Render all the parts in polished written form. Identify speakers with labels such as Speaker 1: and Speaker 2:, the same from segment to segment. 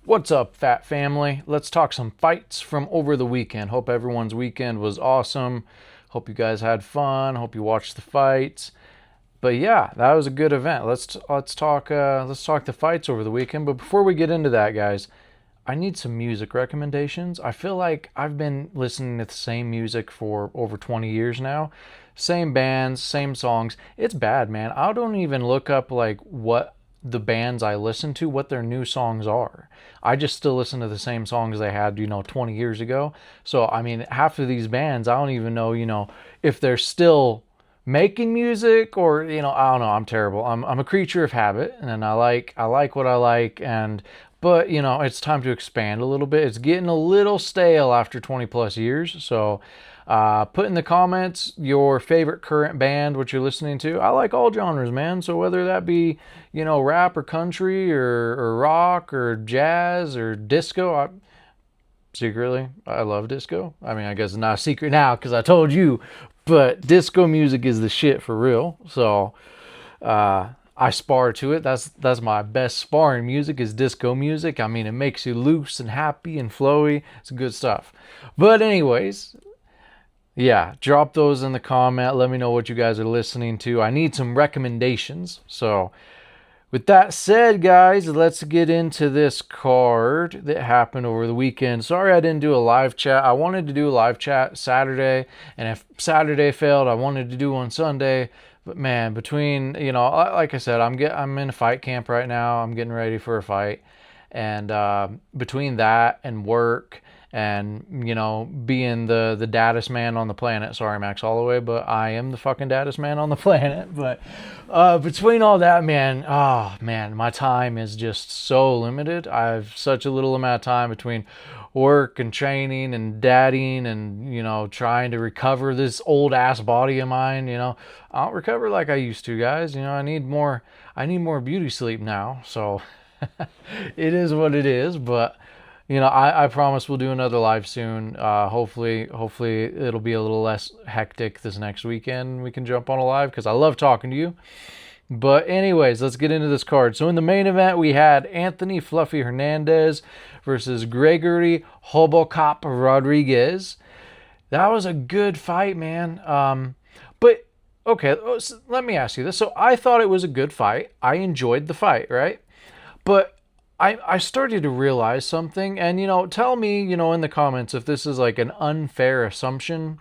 Speaker 1: What's up, fat family? Let's talk some fights from over the weekend. Hope everyone's weekend was awesome. Hope you guys had fun. Hope you watched the fights. But yeah, that was a good event. Let's talk the fights over the weekend. But before we get into that, guys, I need some music recommendations. I feel like I've been listening to the same music for over 20 years now. Same bands, same songs. It's bad, man. I don't even look up like what the bands I listen to, what their new songs are. I just still listen to the same songs they had, 20 years ago. So, I mean, half of these bands, I don't even know, if they're still making music or, I don't know. I'm terrible. I'm a creature of habit, and I like what I like, and but it's time to expand a little bit. It's getting a little stale after 20 plus years. So put in the comments your favorite current band, what you're listening to. I like all genres, man. So whether that be rap or country or rock or jazz or disco, secretly I love disco. I mean, I guess it's not a secret now because I told you, but disco music is the shit for real. So I spar to it. That's my best sparring music is disco music. I mean, it makes you loose and happy and flowy. It's good stuff. But anyways, yeah, drop those in the comment. Let me know what you guys are listening to. I need some recommendations. So with that said, guys, let's get into this card that happened over the weekend. Sorry I didn't do a live chat. I wanted to do a live chat Saturday, and if Saturday failed, I wanted to do one Sunday. But man, between like I said, I'm in a fight camp right now. I'm getting ready for a fight, and between that and work and being the daddest man on the planet. Sorry, Max Holloway, but I am the fucking daddest man on the planet. But between all that, man, oh man, my time is just so limited. I have such a little amount of time between work and training and dadding and trying to recover this old ass body of mine. I don't recover like I used to, guys. I need more beauty sleep now. So it is what it is. But I promise we'll do another live soon. Hopefully it'll be a little less hectic this next weekend. We can jump on a live because I love talking to you. But anyways, let's get into this card. So in the main event, we had Anthony Fluffy Hernandez versus Gregory Robocop Rodriguez. That was a good fight, man. But okay, so let me ask you this. So I thought it was a good fight. I enjoyed the fight, right? But I started to realize something, and tell me, in the comments if this is like an unfair assumption.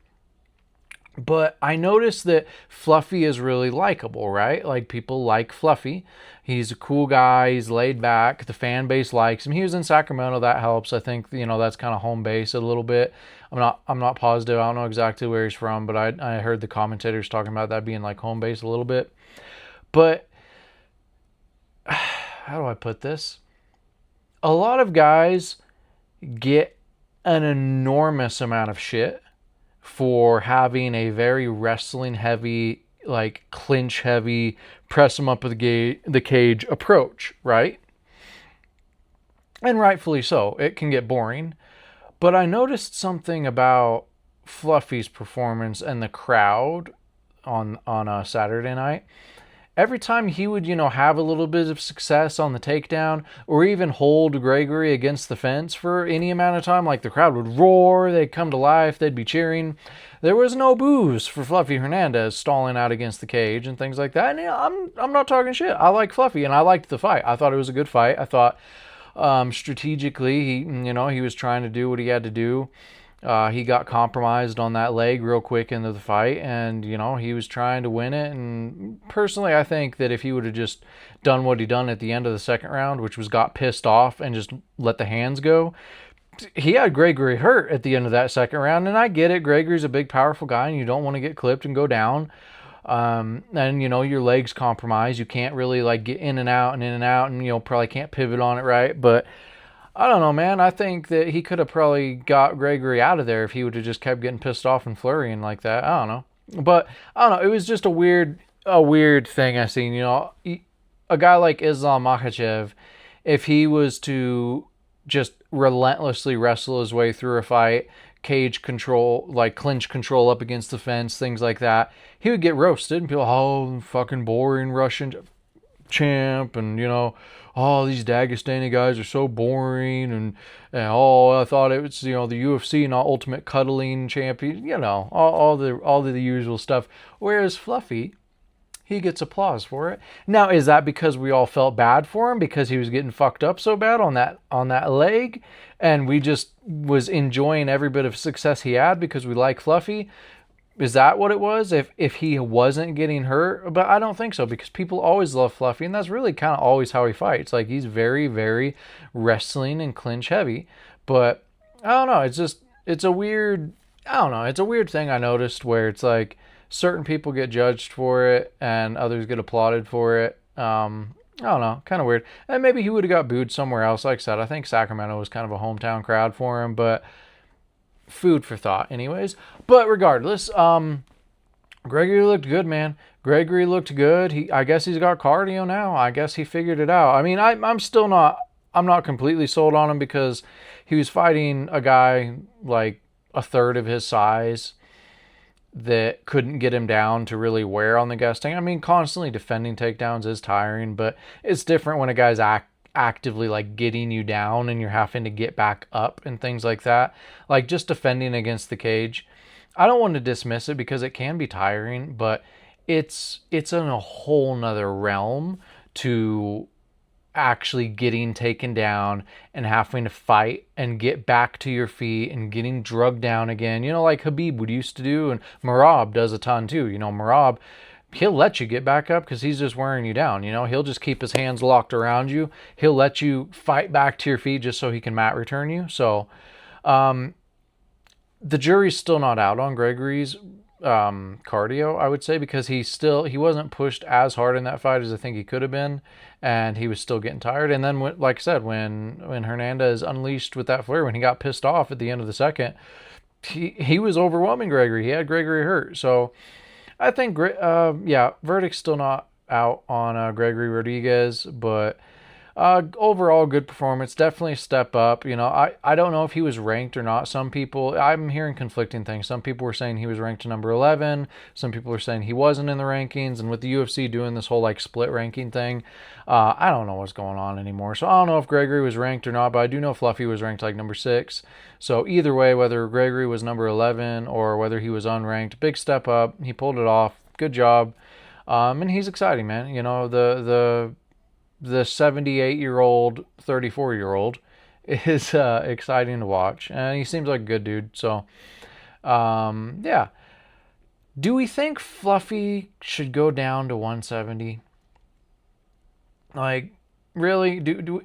Speaker 1: But I noticed that Fluffy is really likable, right? Like people like Fluffy. He's a cool guy. He's laid back. The fan base likes him. He was in Sacramento. That helps. I think that's kind of home base a little bit. I'm not positive. I don't know exactly where he's from, but I heard the commentators talking about that being like home base a little bit. But how do I put this? A lot of guys get an enormous amount of shit for having a very wrestling heavy, like clinch heavy, press them up with the cage approach, right? And rightfully so. It can get boring. But I noticed something about Fluffy's performance and the crowd on a Saturday night. Every time he would, have a little bit of success on the takedown or even hold Gregory against the fence for any amount of time, like the crowd would roar, they'd come to life, they'd be cheering. There was no boos for Fluffy Hernandez stalling out against the cage and things like that. And I'm not talking shit. I like Fluffy and I liked the fight. I thought it was a good fight. I thought strategically he was trying to do what he had to do. He got compromised on that leg real quick into the fight, and he was trying to win it. And personally, I think that if he would have just done what he done at the end of the second round, which was got pissed off and just let the hands go, he had Gregory hurt at the end of that second round. And I get it, Gregory's a big, powerful guy, and you don't want to get clipped and go down. And your legs compromised. You can't really like get in and out and in and out, and probably can't pivot on it right, but. I don't know, man. I think that he could have probably got Gregory out of there if he would have just kept getting pissed off and flurrying like that. I don't know. But I don't know. It was just a weird thing I seen. A guy like Islam Makhachev, if he was to just relentlessly wrestle his way through a fight, cage control, like clinch control up against the fence, things like that, he would get roasted and people, oh, fucking boring Russian. champ, and oh, these Dagestani guys are so boring, and oh, I thought it was the UFC, not Ultimate Cuddling Champion, all the usual stuff. Whereas Fluffy, he gets applause for it. Now, is that because we all felt bad for him because he was getting fucked up so bad on that leg, and we just was enjoying every bit of success he had because we like Fluffy? Is that what it was? If he wasn't getting hurt? But I don't think so, because people always love Fluffy, and that's really kind of always how he fights. Like, he's very, very wrestling and clinch heavy. But I don't know. It's a weird. I don't know. It's a weird thing I noticed where it's like certain people get judged for it and others get applauded for it. I don't know, kind of weird. And maybe he would have got booed somewhere else. Like I said, I think Sacramento was kind of a hometown crowd for him, but food for thought anyways. But regardless, Gregory looked good, man. Gregory looked good. I guess he's got cardio now. I guess he figured it out. I mean, I'm not completely sold on him because he was fighting a guy like a third of his size that couldn't get him down to really wear on the gas tank. I mean, constantly defending takedowns is tiring, but it's different when a guy's actively like getting you down and you're having to get back up and things like that. Like just defending against the cage. I don't want to dismiss it because it can be tiring, but it's in a whole nother realm to actually getting taken down and having to fight and get back to your feet and getting drugged down again, like Khabib would used to do, and Merab does a ton too. Merab, he'll let you get back up because he's just wearing you down. He'll just keep his hands locked around you. He'll let you fight back to your feet just so he can mat return you. So the jury's still not out on Gregory's cardio, I would say, because he wasn't pushed as hard in that fight as I think he could have been, and he was still getting tired. And then, like I said, when Hernandez unleashed with that flare, when he got pissed off at the end of the second, he was overwhelming Gregory. He had Gregory hurt. So I think, verdict's still not out on Gregory Rodriguez, but overall good performance, definitely a step up. I don't know if he was ranked or not. I'm hearing conflicting things. Some people were saying he was ranked to number 11. Some people were saying he wasn't in the rankings. And with the UFC doing this whole like split ranking thing, I don't know what's going on anymore. So I don't know if Gregory was ranked or not, but I do know Fluffy was ranked like number 6. So either way, whether Gregory was number 11 or whether he was unranked, big step up. He pulled it off. Good job. And he's exciting, man. The 78-year-old, 34-year-old is exciting to watch. And he seems like a good dude. So, yeah. Do we think Fluffy should go down to 170? Like, really? Do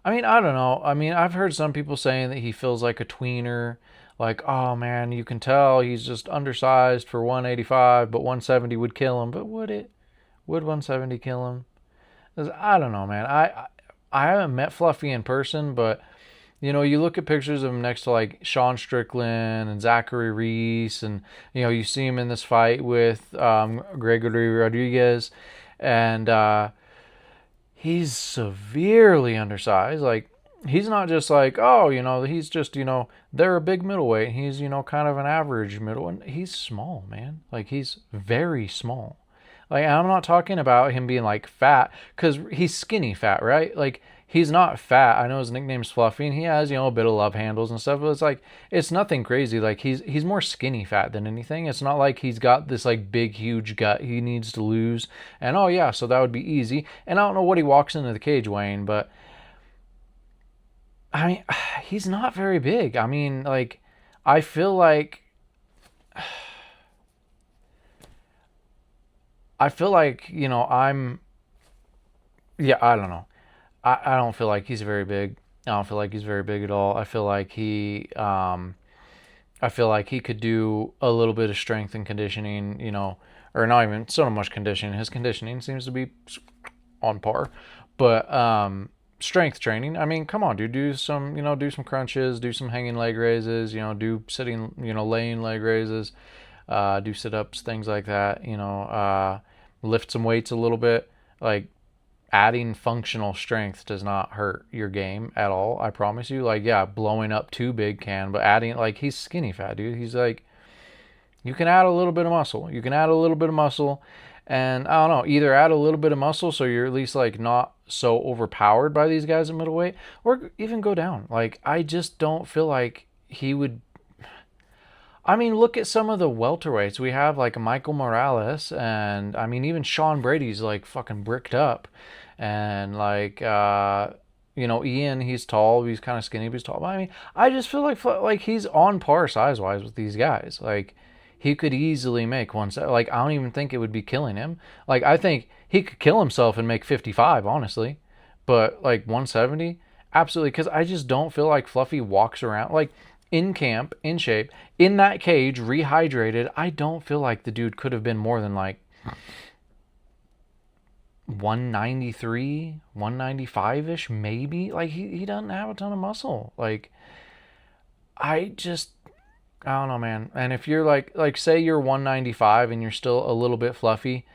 Speaker 1: I mean, I don't know. I mean, I've heard some people saying that he feels like a tweener. Like, oh, man, you can tell he's just undersized for 185, but 170 would kill him. But would it? Would 170 kill him? I don't know, man. I haven't met Fluffy in person, but you look at pictures of him next to like Sean Strickland and Zachary Reese, and you see him in this fight with Gregory Rodriguez, and he's severely undersized. Like, he's not just like, oh, he's just, they're a big middleweight. He's, kind of an average middle, and he's small, man. Like, he's very small. Like, I'm not talking about him being like fat, because he's skinny fat, right? Like, he's not fat. I know his nickname's Fluffy, and he has, a bit of love handles and stuff, but it's like, it's nothing crazy. Like, he's more skinny fat than anything. It's not like he's got this like big, huge gut he needs to lose. And oh yeah, so that would be easy. And I don't know what he walks into the cage weighing, but I mean, he's not very big. I mean, like, I feel like I don't know. I don't feel like he's very big. I don't feel like he's very big at all. I feel like he could do a little bit of strength and conditioning, or not even so much conditioning. His conditioning seems to be on par, but strength training. I mean, come on, dude, do some crunches, do some hanging leg raises, do sitting, laying leg raises, do sit-ups, things like that, lift some weights a little bit. Like, adding functional strength does not hurt your game at all. I promise you. Like, yeah, blowing up too big can, but adding, like, he's skinny fat, dude. He's like, you can add a little bit of muscle. And I don't know, either add a little bit of muscle so you're at least like not so overpowered by these guys at middleweight, or even go down. Like, I just don't feel like he would. I mean, look at some of the welterweights. We have like Michael Morales, and I mean, even Sean Brady's like fucking bricked up. And like, Ian, he's tall, he's kind of skinny, but he's tall. But I mean, I just feel like he's on par size wise with these guys. Like, he could easily make one set. Like, I don't even think it would be killing him. Like, I think he could kill himself and make 55, honestly. But like 170, absolutely. Because I just don't feel like Fluffy walks around like in camp, in shape, in that cage, rehydrated. I don't feel like the dude could have been more than like 193, 195 ish, maybe. Like, he doesn't have a ton of muscle. Like, I just, I don't know, man. And if you're like say you're 195 and you're still a little bit fluffy,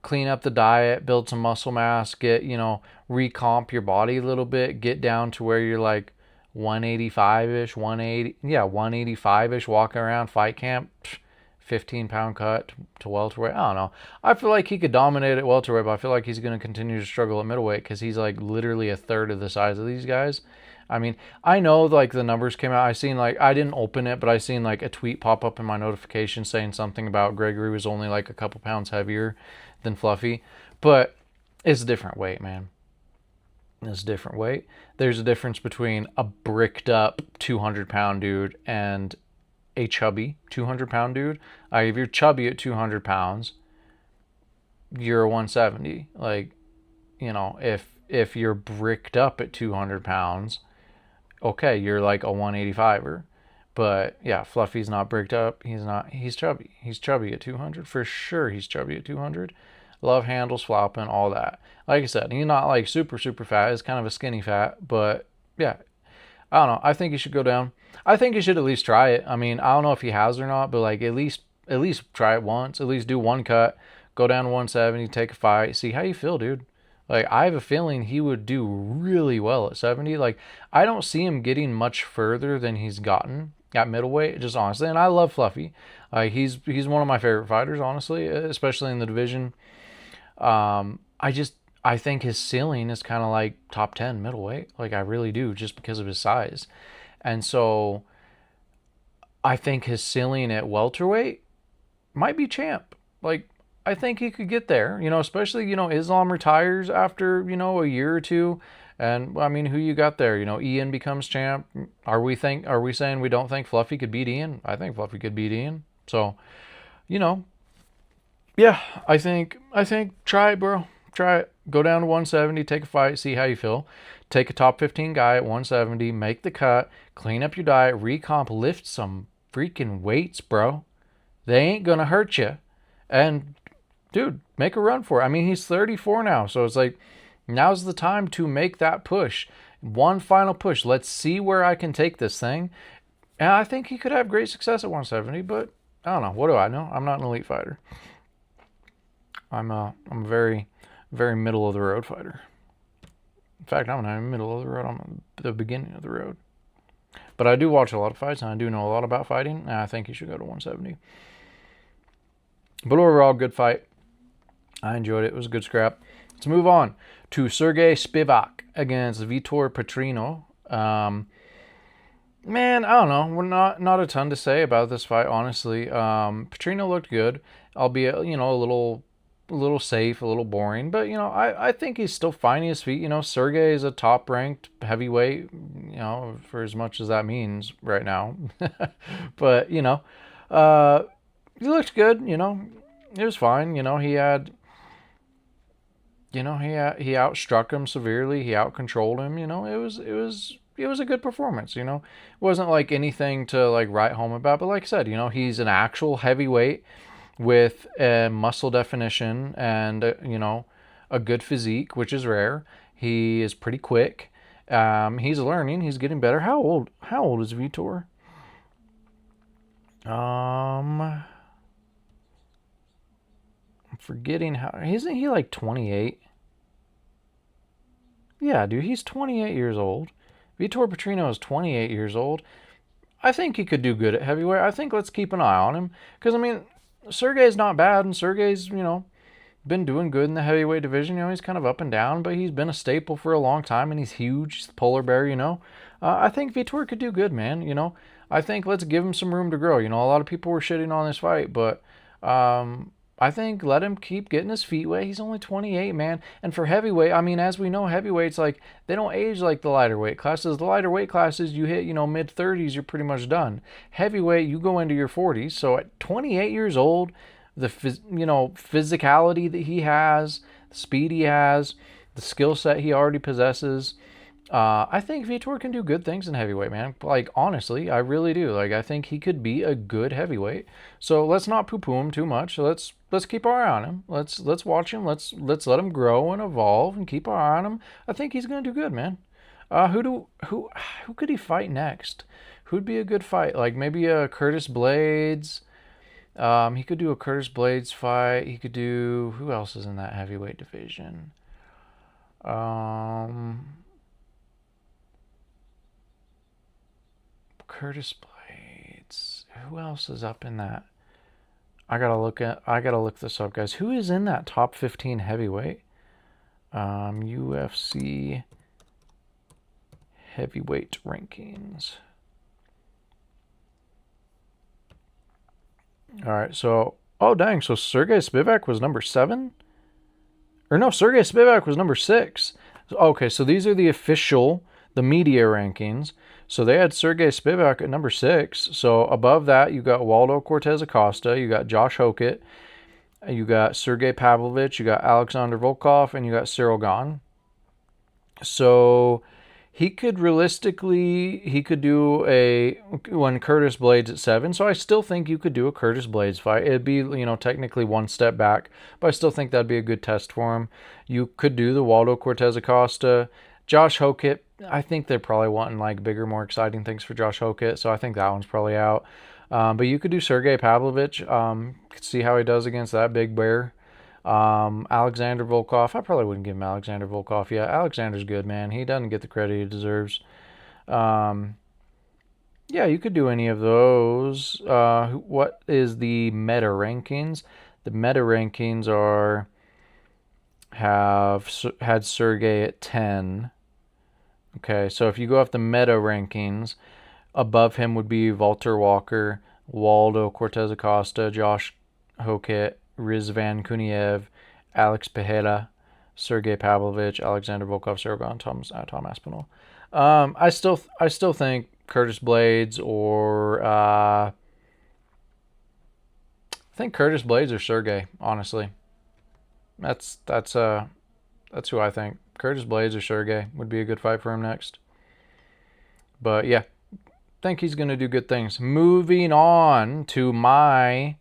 Speaker 1: clean up the diet, build some muscle mass, get, recomp your body a little bit, get down to where you're like 185-ish, 185-ish, walking around fight camp, 15-pound cut to welterweight. I don't know. I feel like he could dominate at welterweight, but I feel like he's going to continue to struggle at middleweight because he's like literally a third of the size of these guys. I mean, I know like the numbers came out. I seen like, I didn't open it, but I seen like a tweet pop up in my notification saying something about Gregory was only like a couple pounds heavier than Fluffy. But it's a different weight, man. It's a different weight. There's a difference between a bricked up 200-pound dude and a chubby 200-pound dude. If you're chubby at 200 pounds, you're a 170. Like, if you're bricked up at 200 pounds, okay, you're like a 185er. But yeah, Fluffy's not bricked up. He's chubby. He's chubby at 200. For sure, he's chubby at 200. Love handles, flopping, all that. Like I said, he's not like super, super fat. He's kind of a skinny fat. But yeah, I don't know. I think he should go down. I think he should at least try it. I mean, I don't know if he has or not, but like at least try it once. At least do one cut. Go down to 170, take a fight, see how you feel, dude. Like, I have a feeling he would do really well at 70. Like, I don't see him getting much further than he's gotten at middleweight, just honestly. And I love Fluffy. He's one of my favorite fighters, honestly, especially in the division. I think his ceiling is kind of like top 10 middleweight. Like, I really do, just because of his size. And so I think his ceiling at welterweight might be champ. Like, I think he could get there, especially, Islam retires after, a year or two. And I mean, who you got there? Ian becomes champ. Are we saying we don't think Fluffy could beat Ian? I think Fluffy could beat Ian. So, yeah, I think try it, bro. Try it. Go down to 170, take a fight, see how you feel. Take a top 15 guy at 170, make the cut, clean up your diet, recomp, lift some freaking weights, bro. They ain't gonna hurt you. And dude, make a run for it. I mean, he's 34 now, so it's like, now's the time to make that push. One final push. Let's see where I can take this thing. And I think he could have great success at 170, but I don't know. What do I know? I'm not an elite fighter. I'm a very, very middle of the road fighter. In fact, I'm not even middle of the road. I'm the beginning of the road. But I do watch a lot of fights, and I do know a lot about fighting, and I think he should go to 170. But overall, good fight. I enjoyed it. It was a good scrap. Let's move on to Sergey Spivak against Vitor Petrino. Man, I don't know. We're not a ton to say about this fight, honestly. Petrino looked good, albeit, a little safe, a little boring. But, I think he's still finding his feet. Sergey is a top-ranked heavyweight, for as much as that means right now. But, he looked good, It was fine. He had... he outstruck him severely. He outcontrolled him. It was a good performance. It wasn't like anything to like write home about. But like I said, he's an actual heavyweight with a muscle definition and a good physique, which is rare. He is pretty quick. He's learning. He's getting better. How old is Vitor? I'm forgetting how. Isn't he like 28? Yeah, dude, he's 28 years old. Vitor Petrino is 28 years old. I think he could do good at heavyweight. I think let's keep an eye on him. Because, I mean, Sergey's not bad, and Sergey's, been doing good in the heavyweight division. You know, he's kind of up and down, but he's been a staple for a long time, and he's huge. He's the polar bear, you know. I think Vitor could do good, man. You know, I think let's give him some room to grow. You know, a lot of people were shitting on this fight, but I think let him keep getting his feet wet. He's only 28, man. And for heavyweight, I mean, as we know, heavyweights, like, they don't age like the lighter weight classes. The lighter weight classes, you hit, you know, mid-30s, you're pretty much done. Heavyweight, you go into your 40s. So at 28 years old, the physicality that he has, the speed he has, the skill set he already possesses, I think Vitor can do good things in heavyweight, man. Like, honestly, I really do. Like, I think he could be a good heavyweight. So let's not poo-poo him too much. So let's keep our eye on him. Let's watch him. Let's let him grow and evolve and keep our eye on him. I think he's gonna do good, man. Who could he fight next? Who'd be a good fight? Like maybe a Curtis Blades. He could do a Curtis Blades fight. He could do, who else is in that heavyweight division? Curtis Blades. Who else is up in that? I gotta look this up, guys. Who is in that top 15 heavyweight? UFC heavyweight rankings. All right, so oh dang, so Sergey Spivak was number 7? Or no, Sergey Spivak was number 6. Okay, so these are the media rankings. So they had Sergey Spivak at number 6. So above that, you got Waldo Cortez Acosta, you got Josh Hokett, you got Sergey Pavlovich, you got Alexander Volkov, and you got Cyril Gane. So he could do when Curtis Blades at 7. So I still think you could do a Curtis Blades fight. It'd be, you know, technically one step back, but I still think that'd be a good test for him. You could do the Waldo Cortez Acosta. Josh Hokett, I think they're probably wanting like bigger, more exciting things for Josh Hokett, so I think that one's probably out. But you could do Sergey Pavlovich. Could see how he does against that big bear. Alexander Volkov, I probably wouldn't give him Alexander Volkov yet. Alexander's good, man. He doesn't get the credit he deserves. Yeah, you could do any of those. What is the meta rankings? The meta rankings had Sergey at 10. Okay, so if you go off the meta rankings, above him would be Walter Walker, Waldo Cortez Acosta, Josh Hokett, Rizvan Kuniev, Alex Pereira, Sergey Pavlovich, Alexander Volkov, Cyril Gane, Tom Aspinall. I still think Curtis Blades or I think Curtis Blades or Sergey. Honestly, that's who I think. Curtis Blades or Sergey would be a good fight for him next. But yeah, think he's going to do good things. Moving on to my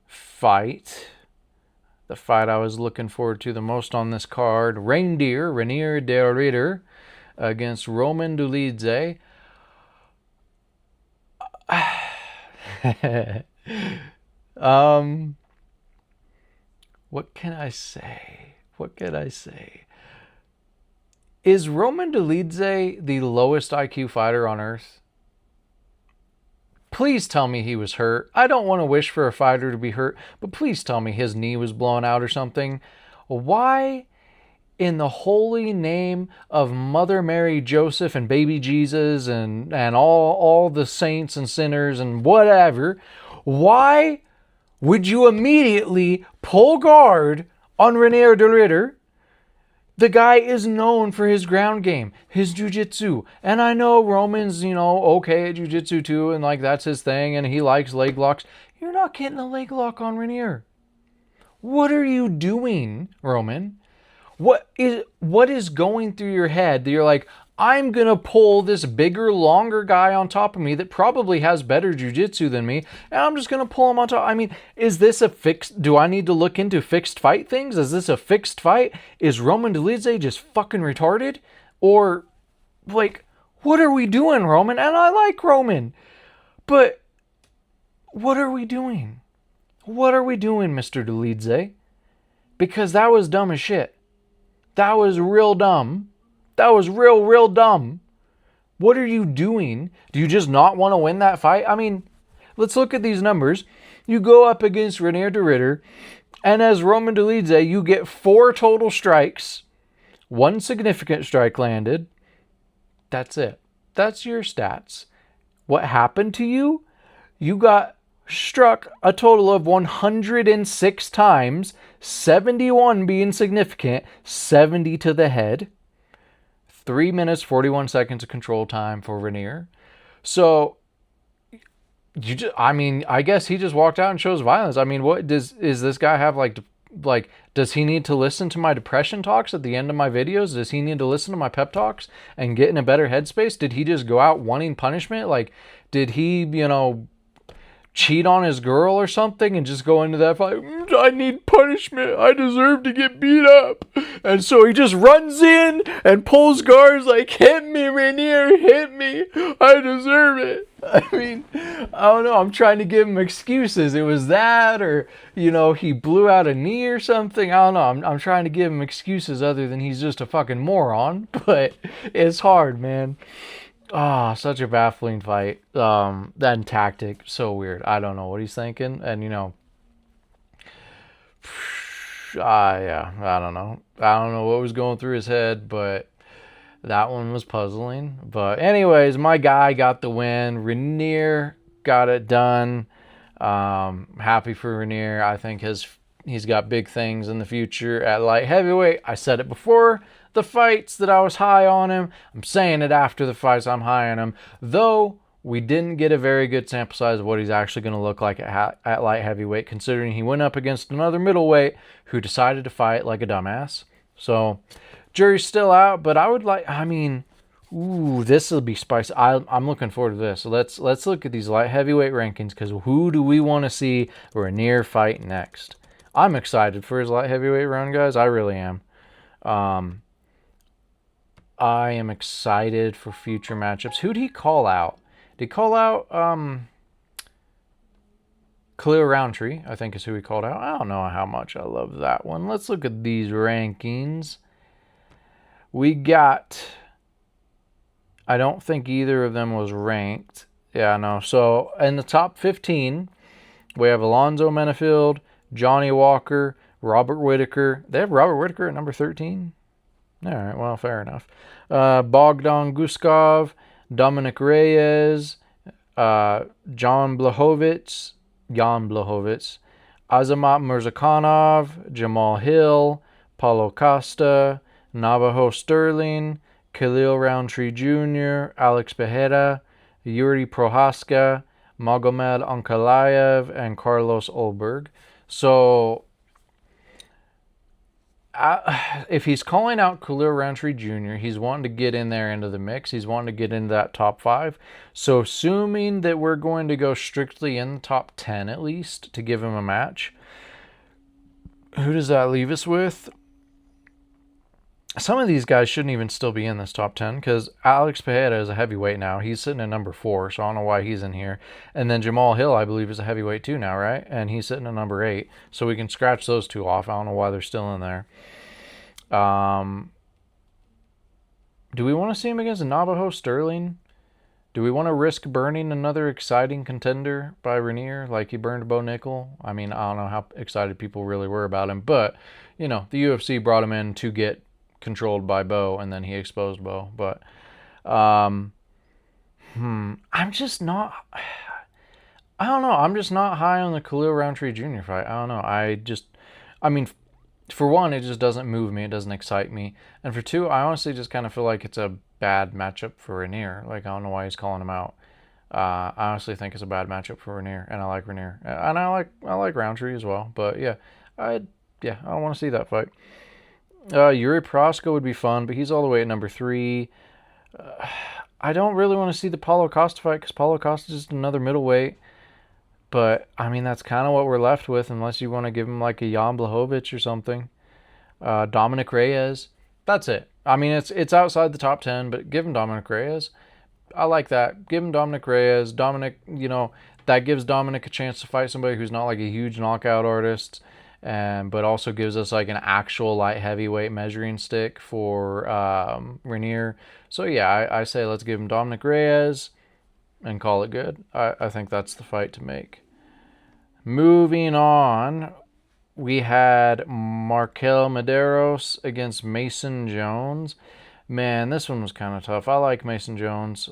Speaker 1: fight. The fight I was looking forward to the most on this card. Reinier de Ridder against Roman Dolidze. What can I say? Is Roman Dolidze the lowest IQ fighter on earth? Please tell me he was hurt. I don't want to wish for a fighter to be hurt, but please tell me his knee was blown out or something. Why, in the holy name of Mother Mary, Joseph, and baby Jesus, and all the saints and sinners and whatever, why would you immediately pull guard on Reinier de Ridder? The guy is known for his ground game, his jiu-jitsu. And I know Roman's, okay at jiu-jitsu too, and like that's his thing, and he likes leg locks. You're not getting a leg lock on Reinier. What are you doing, Roman? What is going through your head that you're like, I'm going to pull this bigger, longer guy on top of me that probably has better jiu-jitsu than me, and I'm just going to pull him on top. I mean, is this a fixed... Do I need to look into fixed fight things? Is this a fixed fight? Is Roman Dolidze just fucking retarded? Or, like, what are we doing, Roman? And I like Roman. But what are we doing? What are we doing, Mr. Dolidze? Because that was dumb as shit. That was real dumb. That was real dumb. What are you doing? Do you just not want to win that fight? I mean, let's look at these numbers. You go up against Reinier de Ridder. And as Roman Dolidze, you get 4 total strikes, 1 significant strike landed. That's it. That's your stats. What happened to you? You got struck a total of 106 times, 71 being significant, 70 to the head. 3 minutes, 41 seconds of control time for Renier. So, I guess he just walked out and chose violence. I mean, is this guy have does he need to listen to my depression talks at the end of my videos? Does he need to listen to my pep talks and get in a better headspace? Did he just go out wanting punishment? Like, did he, cheat on his girl or something and just go into that fight? I need punishment. I deserve to get beat up. And so he just runs in and pulls guards like, hit me, Renier, hit me. I deserve it. I mean, I don't know. I'm trying to give him excuses. It was that, or, he blew out a knee or something. I don't know. I'm trying to give him excuses other than he's just a fucking moron. But it's hard, man. Ah, such a baffling fight. That tactic, so weird. I don't know what he's thinking. And, yeah, I don't know. I don't know what was going through his head, but that one was puzzling. But anyways, my guy got the win. Renier got it done. Happy for Renier. I think he's got big things in the future at light heavyweight. I said it before the fights that I was high on him. I'm saying it after the fights I'm high on him. Though we didn't get a very good sample size of what he's actually going to look like at light heavyweight, considering he went up against another middleweight who decided to fight like a dumbass. So jury's still out, but this will be spicy. I'm looking forward to this. So let's look at these light heavyweight rankings, because who do we want to see Renier fight next? I'm excited for his light heavyweight run, guys. I really am. I am excited for future matchups. Who'd he call out? Did he call out Khalil Roundtree, I think is who he called out. I don't know how much I love that one. Let's look at these rankings. We got... I don't think either of them was ranked. Yeah, no. So in the top 15, we have Alonzo Menafield, Johnny Walker, Robert Whitaker. They have Robert Whitaker at number 13? All right, well, fair enough. Bogdan Guskov, Dominic Reyes, Jan Blachowicz, Azamat Mirzakhanov, Jamal Hill, Paulo Costa, Navajo Sterling, Khalil Roundtree Jr., Alex Pereira, Yuri Prohaska, Magomed Ankalaev, and Carlos Olberg. So, if he's calling out Khalil Roundtree Jr., he's wanting to get in there into the mix. He's wanting to get into that top 5. So, assuming that we're going to go strictly in the top 10 at least to give him a match, who does that leave us with? Some of these guys shouldn't even still be in this top 10, because Alex Pereira is a heavyweight now. He's sitting at number 4, so I don't know why he's in here. And then Jamal Hill, I believe, is a heavyweight too now, right? And he's sitting at number 8. So we can scratch those two off. I don't know why they're still in there. Do we want to see him against Navajo Sterling? Do we want to risk burning another exciting contender by Renier like he burned Bo Nickel? I mean, I don't know how excited people really were about him. But, the UFC brought him in to get controlled by Bo, and then he exposed Bo. But I'm just not... I don't know. I'm just not high on the Khalil Roundtree Jr. fight. I don't know. For one, it just doesn't move me. It doesn't excite me. And for two, I honestly just kind of feel like it's a bad matchup for Renier. Like, I don't know why he's calling him out. I honestly think it's a bad matchup for Renier, and I like Renier. And I like Roundtree as well. But yeah, I don't want to see that fight. Yuri Prohaska would be fun, but he's all the way at number 3. I don't really want to see the Paulo Costa fight, because Paulo Costa is just another middleweight. But, that's kind of what we're left with, unless you want to give him like a Jan Blachowicz or something. Dominic Reyes. That's it. It's outside the top 10, but give him Dominic Reyes. I like that. Give him Dominic Reyes. Dominic, that gives Dominic a chance to fight somebody who's not like a huge knockout artist, but also gives us like an actual light heavyweight measuring stick for Renier. So, yeah, I say let's give him Dominic Reyes and call it good. I think that's the fight to make. Moving on, we had Markel Medeiros against Mason Jones. Man, this one was kind of tough. I like Mason Jones.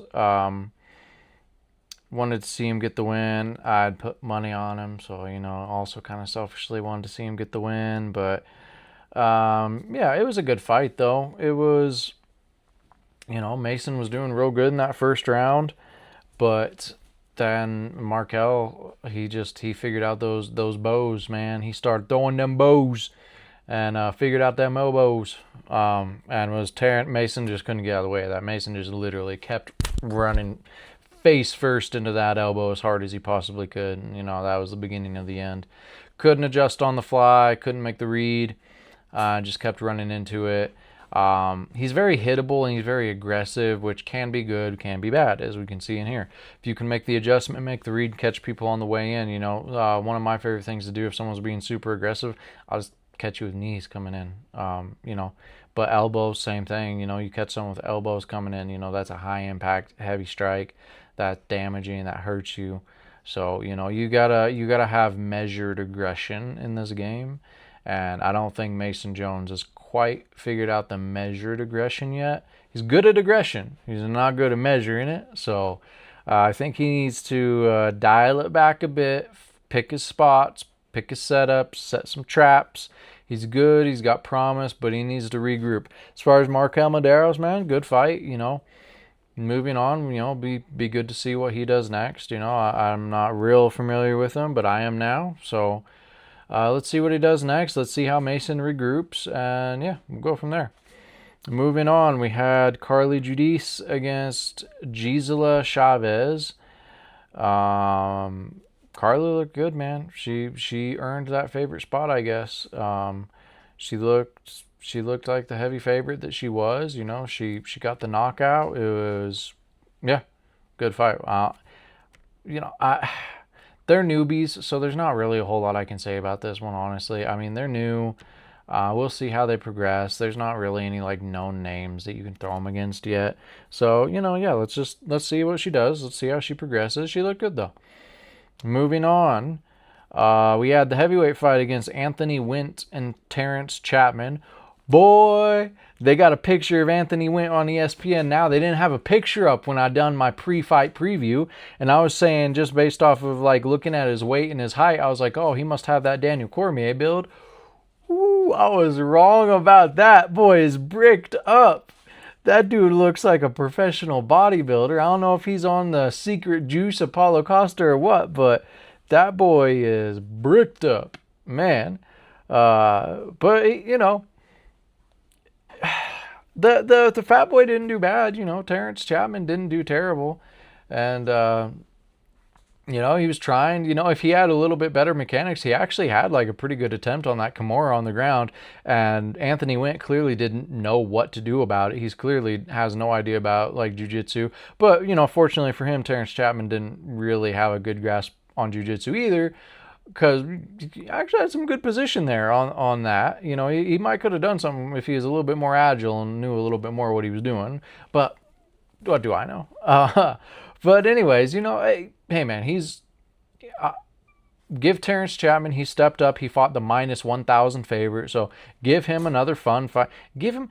Speaker 1: Wanted to see him get the win. I'd put money on him, so also kind of selfishly wanted to see him get the win. But yeah, it was a good fight though. It was, Mason was doing real good in that first round, but then Markel, he figured out those bows, man. He started throwing them bows and figured out them elbows. And was tearing. Mason just couldn't get out of the way of that. Mason just literally kept running face first into that elbow as hard as he possibly could. And, that was the beginning of the end. Couldn't adjust on the fly. Couldn't make the read. Just kept running into it. He's very hittable and he's very aggressive, which can be good, can be bad, as we can see in here. If you can make the adjustment, make the read, catch people on the way in, one of my favorite things to do if someone's being super aggressive, I'll just catch you with knees coming in, but elbows, same thing. You catch someone with elbows coming in, that's a high impact, heavy strike, that's damaging, that hurts you. So, you gotta have measured aggression in this game. And I don't think Mason Jones has quite figured out the measured aggression yet. He's good at aggression. He's not good at measuring it. So I think he needs to dial it back a bit, pick his spots, pick his setups, set some traps. He's good. He's got promise, but he needs to regroup. As far as Markel Medeiros, man, good fight. Moving on, be good to see what he does next. I'm not real familiar with him, but I am now. So let's see what he does next. Let's see how Mason regroups, and yeah, we'll go from there. Moving on, we had Carly Judice against Gisela Chavez. Carly looked good, man. She earned that favorite spot, I guess. She looked like the heavy favorite that she was. She got the knockout. It was, yeah, good fight. They're newbies, so there's not really a whole lot I can say about this one, honestly. I mean, they're new. We'll see how they progress. There's not really any known names that you can throw them against yet. So, yeah, let's see what she does. Let's see how she progresses. She looked good though. Moving on, we had the heavyweight fight against Anthony Wint and Terrence Chapman. Boy, they got a picture of Anthony Wint on ESPN now. They didn't have a picture up when I done my pre-fight preview. And I was saying, just based off of looking at his weight and his height, I was like, oh, he must have that Daniel Cormier build. Ooh, I was wrong about that. Boy is bricked up. That dude looks like a professional bodybuilder. I don't know if he's on the secret juice of Paulo Costa or what, but that boy is bricked up, man. But the fat boy didn't do bad. Terrence Chapman didn't do terrible, and he was trying. If he had a little bit better mechanics, he actually had a pretty good attempt on that Kimura on the ground. And Anthony Wint clearly didn't know what to do about it. He's clearly has no idea about jiu-jitsu. But fortunately for him, Terrence Chapman didn't really have a good grasp on jiu-jitsu either, because he actually had some good position there on that. He might could have done something if he was a little bit more agile and knew a little bit more what he was doing. But what do I know? But anyways, hey man, he's give Terrence Chapman. He stepped up. He fought the minus 1,000 favorite. So give him another fun fight. Give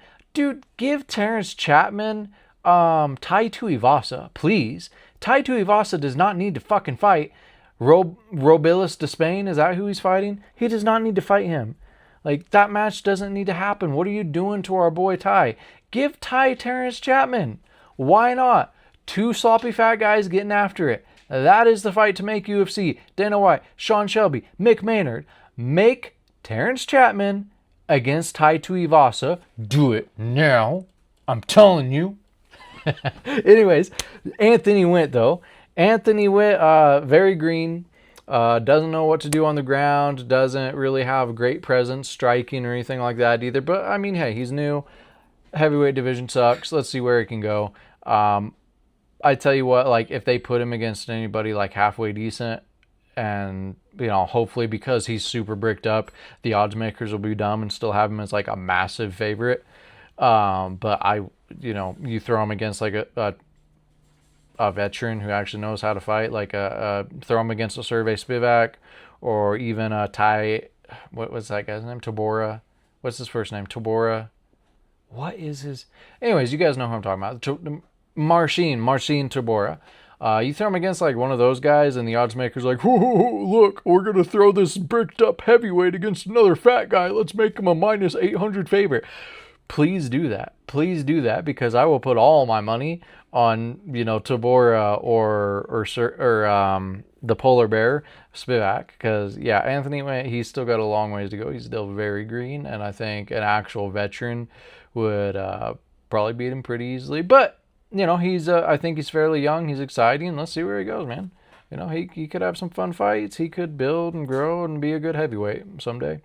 Speaker 1: Terrence Chapman Tai Tuivasa, please. Tai Tuivasa does not need to fucking fight Robilis Despain. Is that who he's fighting? He does not need to fight him. That match doesn't need to happen. What are you doing to our boy Tai? Give Tai Terrence Chapman. Why not? Two sloppy fat guys getting after it. That is the fight to make UFC. Dana White, Sean Shelby, Mick Maynard. Make Terrence Chapman against Tai Tuivasa. Do it now. I'm telling you. Anyways, Anthony Wint though. Anthony Wint, very green. Doesn't know what to do on the ground. Doesn't really have great presence striking or anything like that either. But I mean, hey, he's new. Heavyweight division sucks. Let's see where he can go. I tell you what, if they put him against anybody halfway decent, and hopefully because he's super bricked up, the odds makers will be dumb and still have him as a massive favorite. But you throw him against a veteran who actually knows how to fight, throw him against a Sergey Spivak or even a Tai what was that guy's name? Tabora. What's his first name? Tabora. What is his? Anyways, you guys know who I'm talking about. Marcin Tabora. You throw him against like one of those guys, and the odds maker's like, whoa, look, we're gonna throw this bricked up heavyweight against another fat guy. Let's make him a minus 800 favorite. Please do that. Please do that, because I will put all my money on, you know, Tabora or the polar bear Spivak, because yeah, Anthony, he's still got a long ways to go. He's still very green, and I think an actual veteran would probably beat him pretty easily. But you know, I think he's fairly young. He's exciting. Let's see where he goes, man. You know, he could have some fun fights. He could build and grow and be a good heavyweight someday.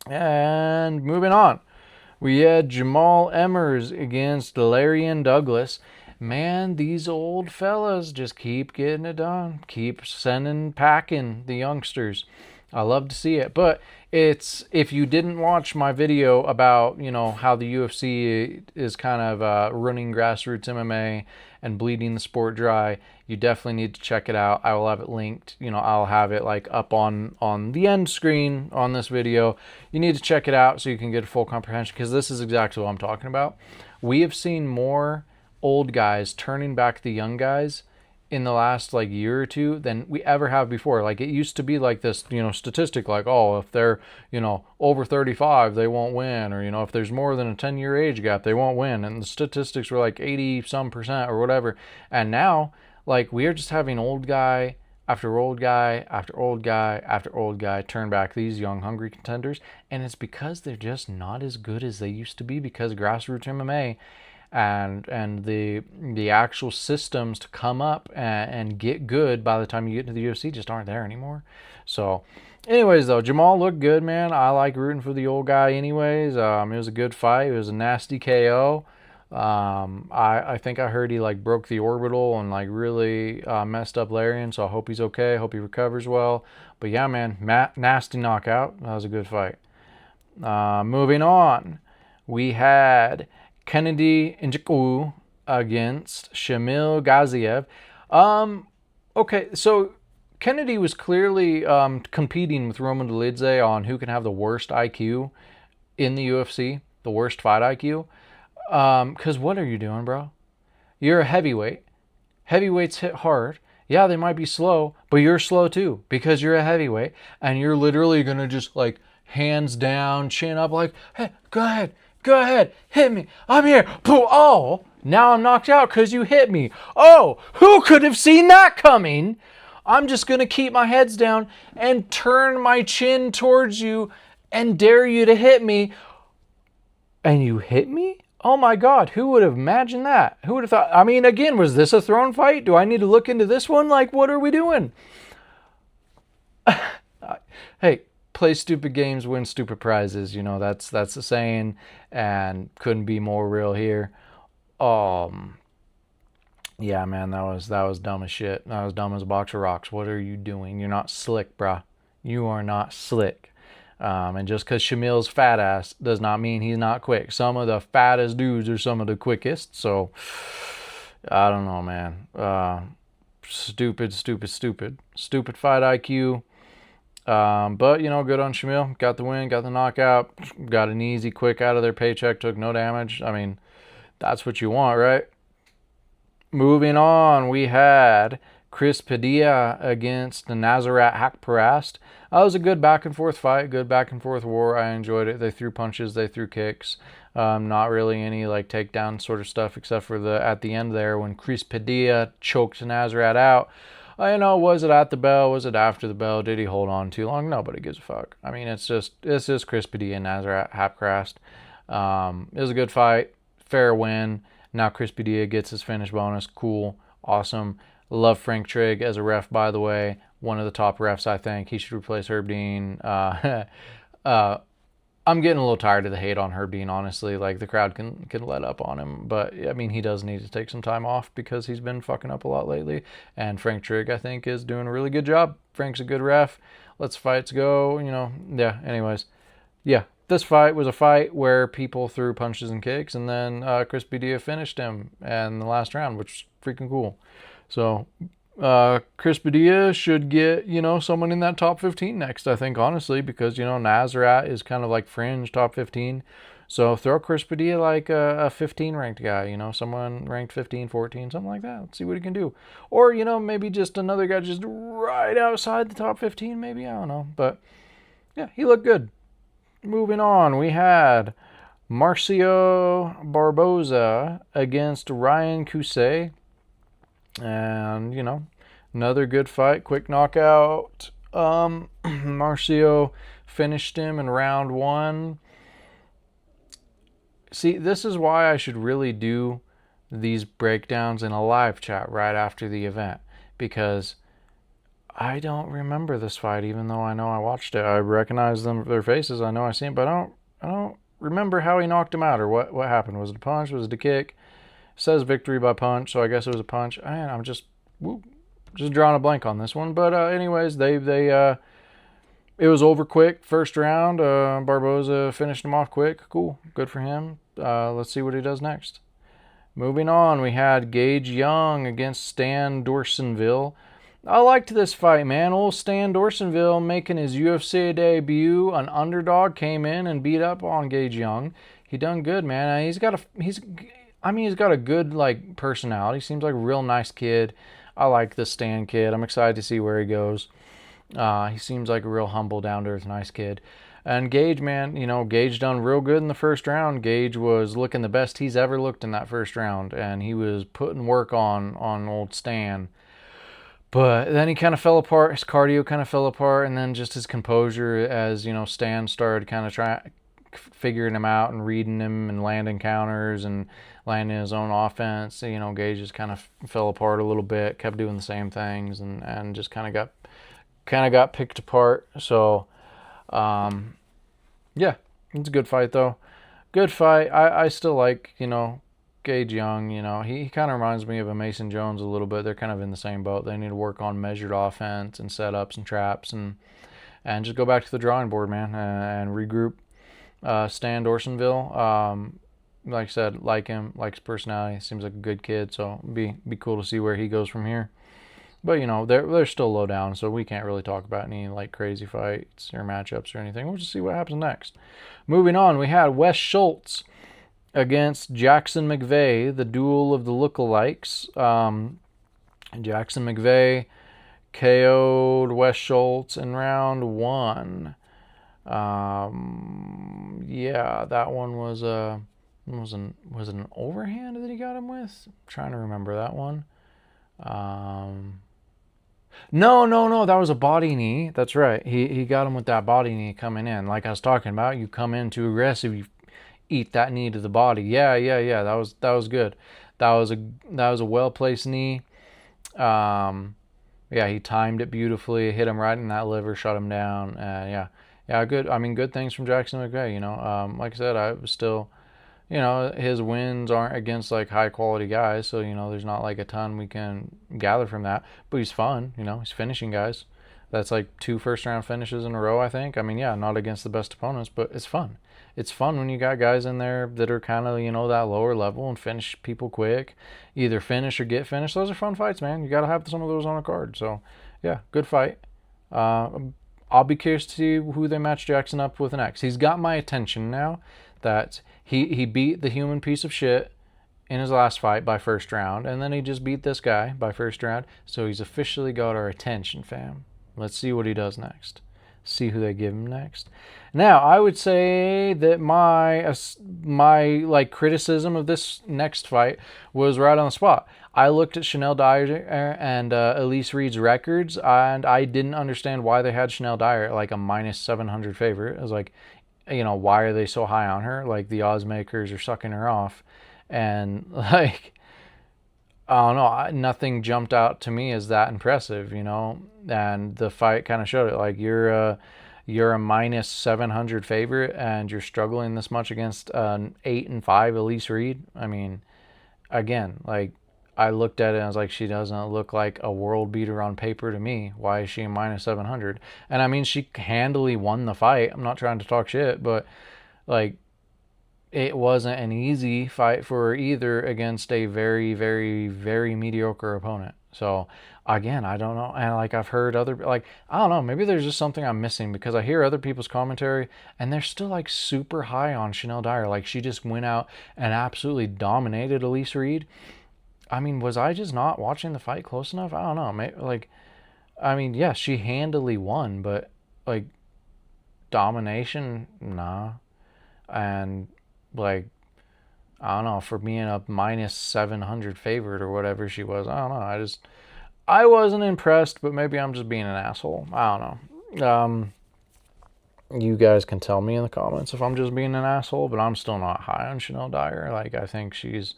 Speaker 1: And moving on, we had Jamal Emmers against Larian Douglas. Man, these old fellas just keep getting it done. Keep packing the youngsters. I love to see it. But if you didn't watch my video about, you know, how the UFC is kind of running grassroots MMA and bleeding the sport dry, you definitely need to check it out. I will have it linked. You know, I'll have it like up on the end screen on this video. You need to check it out so you can get a full comprehension, because this is exactly what I'm talking about. We have seen more old guys turning back the young guys in the last like year or two than we ever have before. Like, it used to be like this, you know, statistic like, oh, if they're, you know, over 35, they won't win, or, you know, if there's more than a 10-year age gap, they won't win. And the statistics were like 80% or whatever. And now, like, we are just having old guy after old guy after old guy after old guy turn back these young hungry contenders. And it's because they're just not as good as they used to be, because grassroots MMA and the actual systems to come up and get good by the time you get into the UFC just aren't there anymore. So anyways, though, Jamal looked good, man. I like rooting for the old guy anyways. It was a good fight. It was a nasty KO. I think I heard he like broke the orbital and like really messed up Larian, so I hope he's okay. I hope he recovers well. But yeah, man, nasty knockout. That was a good fight. Moving on, we had Kennedy Njoku against Shamil Gaziev. Okay, so Kennedy was clearly competing with Roman Dolidze on who can have the worst IQ in the UFC, the worst fight IQ. Because what are you doing, bro? You're a heavyweight. Heavyweights hit hard. Yeah, they might be slow, but you're slow too, because you're a heavyweight, and you're literally going to just like hands down, chin up, like, hey, go ahead, hit me. I'm here. Oh, now I'm knocked out because you hit me. Oh, who could have seen that coming? I'm just going to keep my heads down and turn my chin towards you and dare you to hit me. And you hit me? Oh my God, who would have imagined that? Who would have thought? I mean, again, was this a throne fight? Do I need to look into this one? Like, what are we doing? Hey, play stupid games, win stupid prizes. You know, that's the saying, and couldn't be more real here. Yeah, man, that was dumb as shit. That was dumb as a box of rocks. What are you doing? You're not slick, bruh. You are not slick. And just because Shamil's fat ass does not mean he's not quick. Some of the fattest dudes are some of the quickest. So, I don't know, man. Stupid fight IQ. But, you know, good on Shamil. Got the win, got the knockout. Got an easy, quick out of their paycheck. Took no damage. I mean, that's what you want, right? Moving on, we had Chris Padilla against the Nazarat Hakparast. That was a good back and forth fight, good back and forth war. I enjoyed it. They threw punches, they threw kicks. Not really any like takedown sort of stuff, except for at the end there when Chris Padilla choked Nazarat out. You know, was it at the bell? Was it after the bell? Did he hold on too long? Nobody gives a fuck. I mean, it's just Chris Padilla and Nazarat Hakparast. It was a good fight, fair win. Now Chris Padilla gets his finish bonus. Cool, awesome. Love Frank Trigg as a ref, by the way. One of the top refs, I think. He should replace Herb Dean. I'm getting a little tired of the hate on Herb Dean, honestly. Like, the crowd can let up on him. But, I mean, he does need to take some time off because he's been fucking up a lot lately. And Frank Trigg, I think, is doing a really good job. Frank's a good ref. Lets fights go, you know. Yeah, anyways. Yeah, this fight was a fight where people threw punches and kicks. And then Chris Padilla finished him in the last round, which was freaking cool. So, Chris Padilla should get, someone in that top 15 next, I think, honestly, because, Nazareth is kind of like fringe top 15. So throw Chris Padilla like a 15 ranked guy, someone ranked 15, 14, something like that. Let's see what he can do. Or, maybe just another guy just right outside the top 15, maybe. I don't know. But yeah, he looked good. Moving on, we had Marcio Barboza against Ryan Cousset. And, another good fight, quick knockout. Marcio finished him in round 1. See, this is why I should really do these breakdowns in a live chat right after the event, because I don't remember this fight, even though I know I watched it. I recognize their faces. I know I seen it, but I don't remember how he knocked him out or what happened. Was it a punch? Was it a kick? It says victory by punch, so I guess it was a punch. And I'm just drawing a blank on this one. But anyways, it was over quick. First round, Barboza finished him off quick. Cool, good for him. Let's see what he does next. Moving on, we had Gage Young against Stan Dorsonville. I liked this fight, man. Old Stan Dorsonville making his UFC debut. An underdog came in and beat up on Gage Young. He done good, man. He's got a good personality. Seems like a real nice kid. I like this Stan kid. I'm excited to see where he goes. He seems like a real humble, down-to-earth, nice kid. And Gage, man, Gage done real good in the first round. Gage was looking the best he's ever looked in that first round, and he was putting work on old Stan. But then he kind of fell apart. His cardio kind of fell apart, and then just his composure as, Stan started kind of figuring him out and reading him and landing counters and landing his own offense. Gage just kind of fell apart a little bit, kept doing the same things, and just kind of got picked apart. So, yeah, it's a good fight though. Good fight. I still like, Gage Young. He kind of reminds me of a Mason Jones a little bit. They're kind of in the same boat. They need to work on measured offense and setups and traps and just go back to the drawing board, man, and regroup. Stan Dorsonville, like I said, like him, likes personality, seems like a good kid, so be cool to see where he goes from here. But they're still low down, so we can't really talk about any crazy fights or matchups or anything. We'll just see what happens next. Moving on, we had Wes Schultz against Jackson McVeigh, the duel of the lookalikes. Jackson McVeigh KO'd Wes Schultz in round 1. Yeah, that one was was it an overhand that he got him with? I'm trying to remember that one. No, that was a body knee. That's right. He got him with that body knee coming in. Like I was talking about, you come in too aggressive, you eat that knee to the body. Yeah. That was good. That was a well placed knee. Yeah, he timed it beautifully, hit him right in that liver, shut him down. Yeah, good. I mean, good things from Jackson McVeigh. Like I said, I was still, his wins aren't against high quality guys, so there's not a ton we can gather from that. But he's fun. He's finishing guys. That's 2 first round finishes in a row, I think. I mean, yeah, not against the best opponents, but it's fun. It's fun when you got guys in there that are kind of, that lower level and finish people quick. Either finish or get finished. Those are fun fights, man. You got to have some of those on a card. So, yeah, good fight. I'll be curious to see who they match Jackson up with next. He's got my attention now that he beat the human piece of shit in his last fight by first round, and then he just beat this guy by first round. So he's officially got our attention, fam. Let's see what he does next. See who they give him next. Now, I would say that my criticism of this next fight was right on the spot. I looked at Chanel Dyer and Elise Reed's records, and I didn't understand why they had Chanel Dyer at a minus 700 favorite. I was like, why are they so high on her? The odds makers are sucking her off. And I don't know, nothing jumped out to me as that impressive, and the fight kind of showed it. You're a minus 700 favorite and you're struggling this much against an 8-5 Elise Reed. I mean, again, I looked at it and I was like, she doesn't look like a world beater on paper to me. Why is she a minus 700? And I mean, she handily won the fight. I'm not trying to talk shit, but it wasn't an easy fight for her either against a very, very, very mediocre opponent. So again, I don't know. And like I've heard other, like, I don't know, maybe there's just something I'm missing because I hear other people's commentary and they're still like super high on Chanel Dyer. Like she just went out and absolutely dominated Elise Reed. I mean, was I just not watching the fight close enough? I don't know. Maybe, like, I mean, yeah, she handily won, but like domination, nah. And like, I don't know, for being a minus 700 favorite or whatever she was, I don't know. I wasn't impressed, but maybe I'm just being an asshole. I don't know. You guys can tell me in the comments if I'm just being an asshole, but I'm still not high on Chanel Dyer. Like, I think she's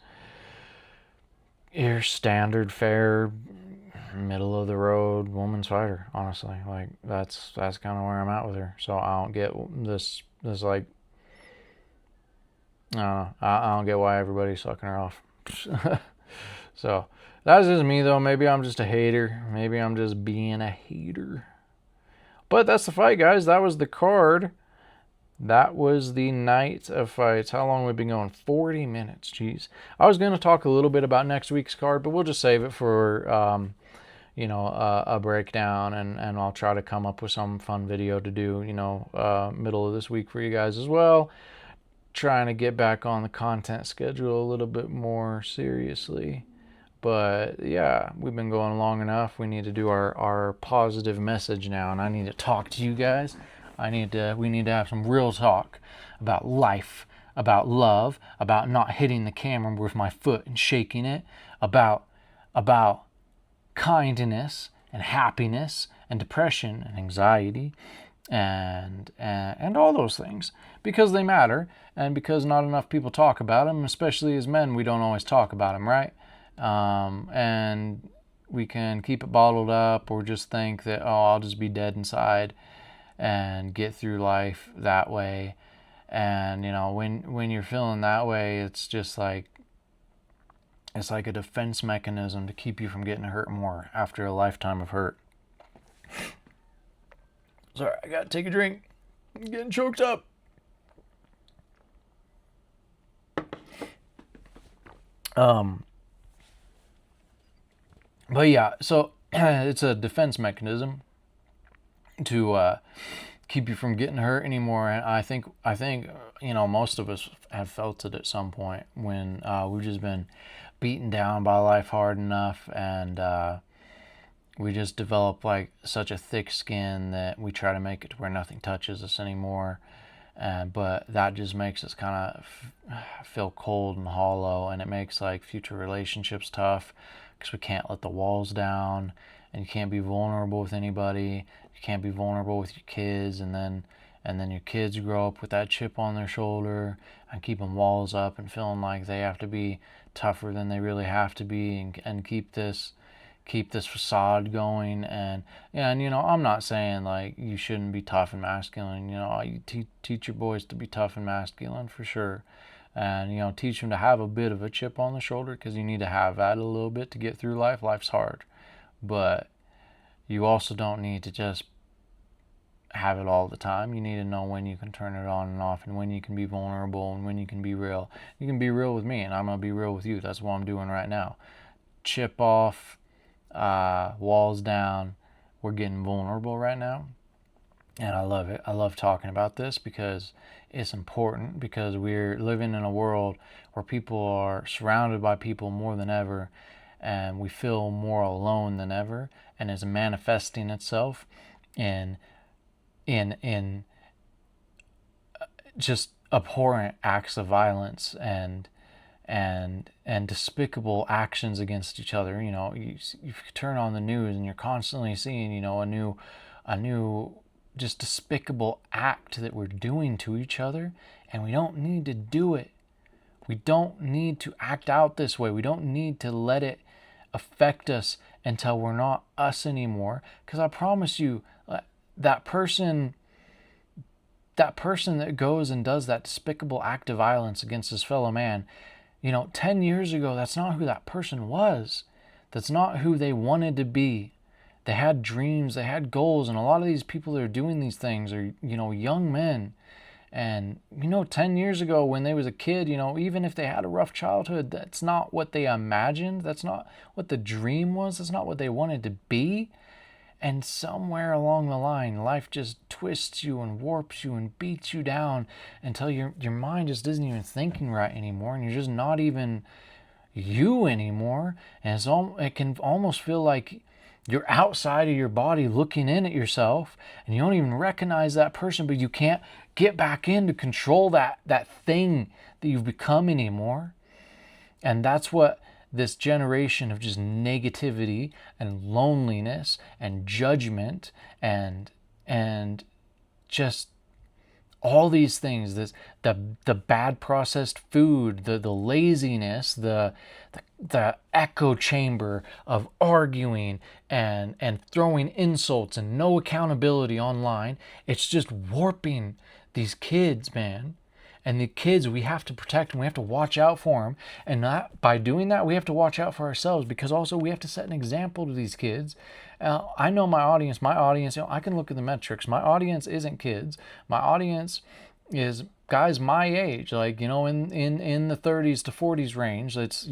Speaker 1: your standard fare, middle of the road woman's fighter, honestly. Like, that's kind of where I'm at with her. So I don't get this like, I don't know. I don't get why everybody's sucking her off. So that's just me, though. Maybe I'm just a hater. Maybe I'm just being a hater. But that's the fight, guys. That was the card. That was the night of fights. How long have we been going? 40 minutes. Jeez. I was going to talk a little bit about next week's card, but we'll just save it for, a breakdown, and I'll try to come up with some fun video to do, middle of this week for you guys as well. Trying to get back on the content schedule a little bit more seriously. But yeah, we've been going long enough. We need to do our positive message now, and I need to talk to you guys. We need to have some real talk about life, about love, about not hitting the camera with my foot and shaking it, about kindness and happiness and depression and anxiety and all those things, because they matter, and because not enough people talk about them, especially as men. We don't always talk about them, right? And we can keep it bottled up, or just think that, oh, I'll just be dead inside and get through life that way. And when you're feeling that way, it's just like, it's like a defense mechanism to keep you from getting hurt more after a lifetime of hurt. Sorry, I gotta take a drink. I'm getting choked up. But yeah, so it's a defense mechanism to keep you from getting hurt anymore. And I think most of us have felt it at some point when we've just been beaten down by life hard enough, and we just develop like such a thick skin that we try to make it to where nothing touches us anymore. But that just makes us kind of feel cold and hollow, and it makes like future relationships tough because we can't let the walls down, and you can't be vulnerable with anybody. You can't be vulnerable with your kids, and then your kids grow up with that chip on their shoulder and keeping walls up and feeling like they have to be tougher than they really have to be, and keep this facade going. And I'm not saying like you shouldn't be tough and masculine. You teach your boys to be tough and masculine for sure, and teach them to have a bit of a chip on the shoulder, because you need to have that a little bit to get through life. Life's hard, but you also don't need to just have it all the time. You need to know when you can turn it on and off, and when you can be vulnerable, and when you can be real. You can be real with me, and I'm gonna be real with you. That's what I'm doing right now. Chip off, walls down. We're getting vulnerable right now, and I love it. I love talking about this because it's important, because we're living in a world where people are surrounded by people more than ever, and we feel more alone than ever, and it's manifesting itself in just abhorrent acts of violence and despicable actions against each other. You turn on the news and you're constantly seeing, a new just despicable act that we're doing to each other, and we don't need to do it. We don't need to act out this way. We don't need to let it affect us until we're not us anymore. Because I promise you, that person that goes and does that despicable act of violence against his fellow man, 10 years ago, that's not who that person was. That's not who they wanted to be. They had dreams, they had goals, and a lot of these people that are doing these things are, young men. And, 10 years ago when they was a kid, even if they had a rough childhood, that's not what they imagined. That's not what the dream was. That's not what they wanted to be. And somewhere along the line, life just twists you and warps you and beats you down until your mind just isn't even thinking right anymore. And you're just not even you anymore. And it can almost feel like you're outside of your body looking in at yourself, and you don't even recognize that person, but you can't get back in to control that thing that you've become anymore. And that's what this generation of just negativity and loneliness and judgment and just all these things, the bad processed food, the laziness, the echo chamber of arguing and throwing insults and no accountability online, it's just warping these kids, man. And the kids, we have to protect them. We have to watch out for them. And by doing that, we have to watch out for ourselves, because also we have to set an example to these kids. I know my audience, I can look at the metrics. My audience isn't kids. My audience is guys my age, like, in the 30s to 40s range. It's,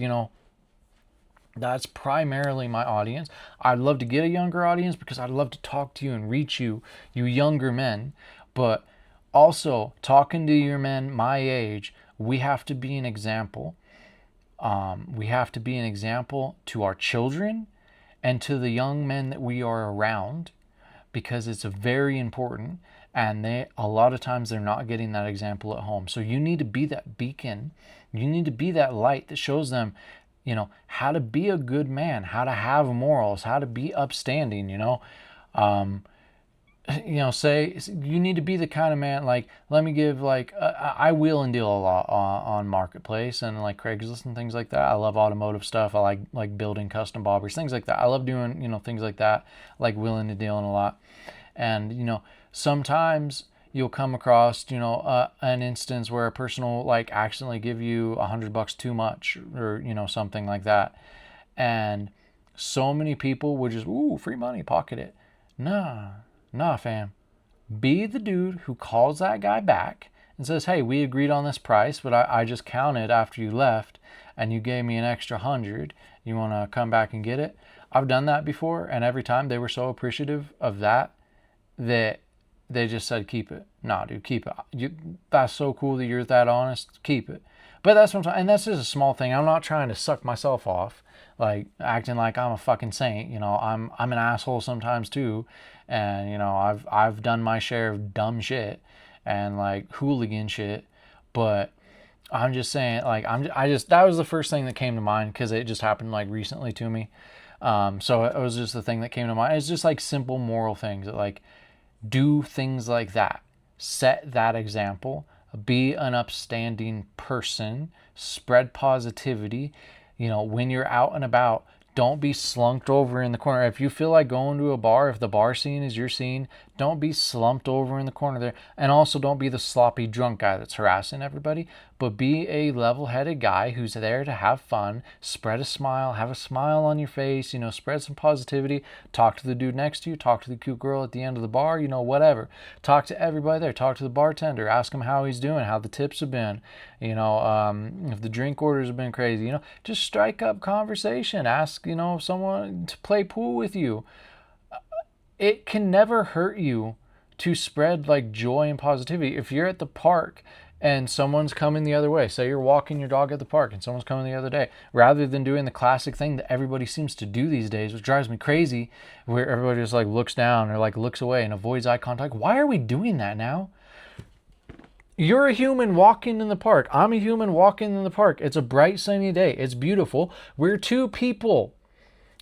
Speaker 1: that's primarily my audience. I'd love to get a younger audience because I'd love to talk to you and reach you younger men. But also, talking to your men my age, we have to be an example. We have to be an example to our children and to the young men that we are around, because it's very important. And a lot of times they're not getting that example at home. So you need to be that beacon. You need to be that light that shows them, how to be a good man, how to have morals, how to be upstanding, say you need to be the kind of man, like, let me give, like, I wheel and deal a lot on Marketplace and like Craigslist and things like that. I love automotive stuff. I like building custom bobbers, things like that. I love doing, things like that, like wheeling and dealing a lot. And, sometimes you'll come across, an instance where a person will like accidentally give you $100 too much, or, something like that. And so many people would just, free money, pocket it. Nah, fam. Be the dude who calls that guy back and says, hey, we agreed on this price, but I just counted after you left and you gave me an extra 100. You want to come back and get it? I've done that before, and every time they were so appreciative of that they just said, keep it. Nah, dude, keep it. That's so cool that you're that honest. Keep it. But that's what and that's just a small thing. I'm not trying to suck myself off, like acting like I'm a fucking saint. I'm an asshole sometimes too, and I've done my share of dumb shit and like hooligan shit. But I'm just saying, like, that was the first thing that came to mind because it just happened like recently to me. So it was just the thing that came to mind. It's just like simple moral things that, like, do things like that. Set that example. Be an upstanding person. Spread positivity. When you're out and about, don't be slumped over in the corner. If you feel like going to a bar, if the bar scene is your scene, don't be slumped over in the corner there. And also don't be the sloppy drunk guy that's harassing everybody, but be a level-headed guy who's there to have fun, spread a smile, have a smile on your face, spread some positivity, talk to the dude next to you, talk to the cute girl at the end of the bar, whatever. Talk to everybody there, talk to the bartender, ask him how he's doing, how the tips have been, if the drink orders have been crazy, just strike up conversation, ask, someone to play pool with you. It can never hurt you to spread like joy and positivity. If you're at the park and someone's coming the other way, say you're walking your dog at the park and someone's coming the other day, rather than doing the classic thing that everybody seems to do these days, which drives me crazy, where everybody just like looks down or like looks away and avoids eye contact. Why are we doing that now? You're a human walking in the park. I'm a human walking in the park. It's a bright sunny day. It's beautiful. We're two people.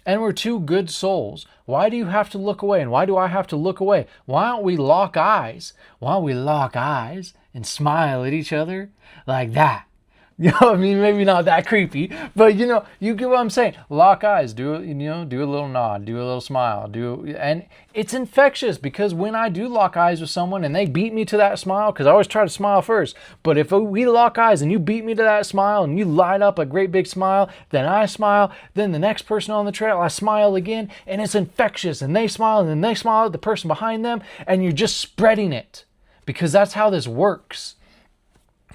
Speaker 1: And we're two good souls. Why do you have to look away? And why do I have to look away? Why don't we lock eyes? Why don't we lock eyes and smile at each other like that? Maybe not that creepy, but you get what I'm saying. Lock eyes, do a little nod, do a little smile, and it's infectious, because when I do lock eyes with someone and they beat me to that smile, because I always try to smile first, but if we lock eyes and you beat me to that smile and you light up a great big smile, then I smile, then the next person on the trail, I smile again, and it's infectious, and they smile, and then they smile at the person behind them, and you're just spreading it. because that's how this works.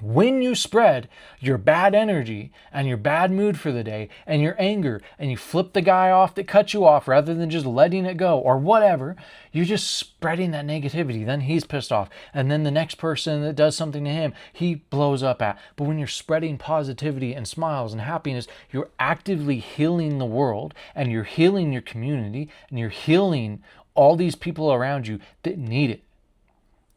Speaker 1: When you spread your bad energy and your bad mood for the day and your anger, and you flip the guy off that cut you off rather than just letting it go or whatever, you're just spreading that negativity. Then he's pissed off. And then the next person that does something to him, he blows up at. But when you're spreading positivity and smiles and happiness, you're actively healing the world, and you're healing your community, and you're healing all these people around you that need it.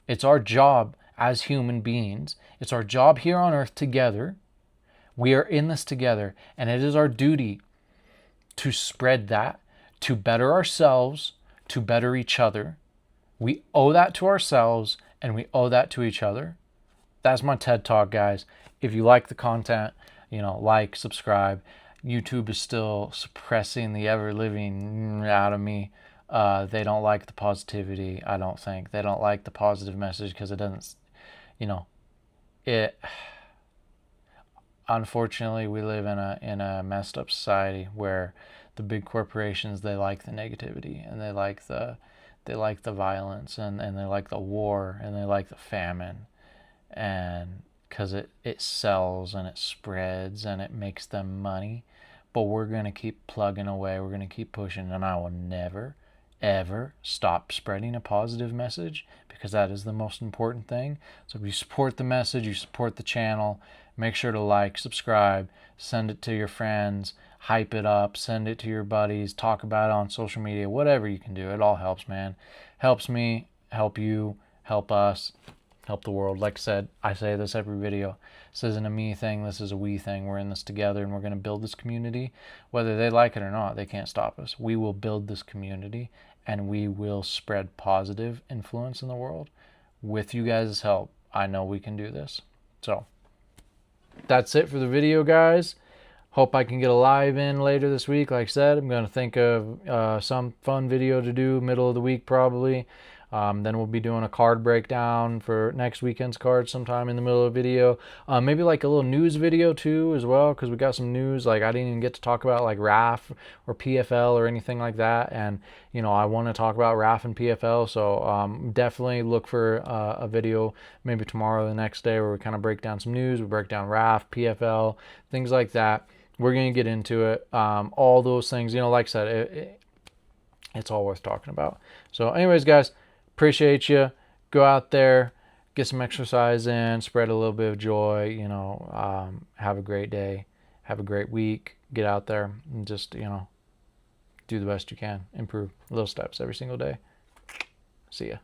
Speaker 1: It's our job as human beings. It's our job here on earth together. We are in this together, and it is our duty to spread that, to better ourselves, to better each other. We owe that to ourselves, and we owe that to each other. That's my TED Talk, guys. If you like the content, like, subscribe. YouTube is still suppressing the ever-living out of me. They don't like the positivity, I don't think. They don't like the positive message because it doesn't, unfortunately, we live in a messed up society where the big corporations, they like the negativity, and they like the violence, and they like the war, and they like the famine, and because it sells and it spreads and it makes them money. But we're going to keep plugging away, we're going to keep pushing, and I will never ever stop spreading a positive message, because that is the most important thing. So if you support the message, you support the channel, make sure to like, subscribe, send it to your friends, hype it up, send it to your buddies, talk about it on social media, whatever you can do. It all helps, man. Helps me, help you, help us, help the world. Like I said, I say this every video. This isn't a me thing, this is a we thing. We're in this together, and we're going to build this community. Whether they like it or not, they can't stop us. We will build this community, and we will spread positive influence in the world. With you guys' help, I know we can do this. So that's it for the video, guys. Hope I can get a live in later this week. Like I said, I'm going to think of some fun video to do middle of the week probably. Then we'll be doing a card breakdown for next weekend's cards sometime in the middle of the video. Maybe like a little news video too as well, because we got some news. Like I didn't even get to talk about like RAF or PFL or anything like that. And I want to talk about RAF and PFL. So definitely look for a video maybe tomorrow or the next day where we kind of break down some news. We break down RAF, PFL, things like that. We're going to get into it. All those things, like I said, it's all worth talking about. So anyways, guys, appreciate you. Go out there, get some exercise in, spread a little bit of joy, have a great day, have a great week. Get out there and just, do the best you can. Improve little steps every single day. See ya.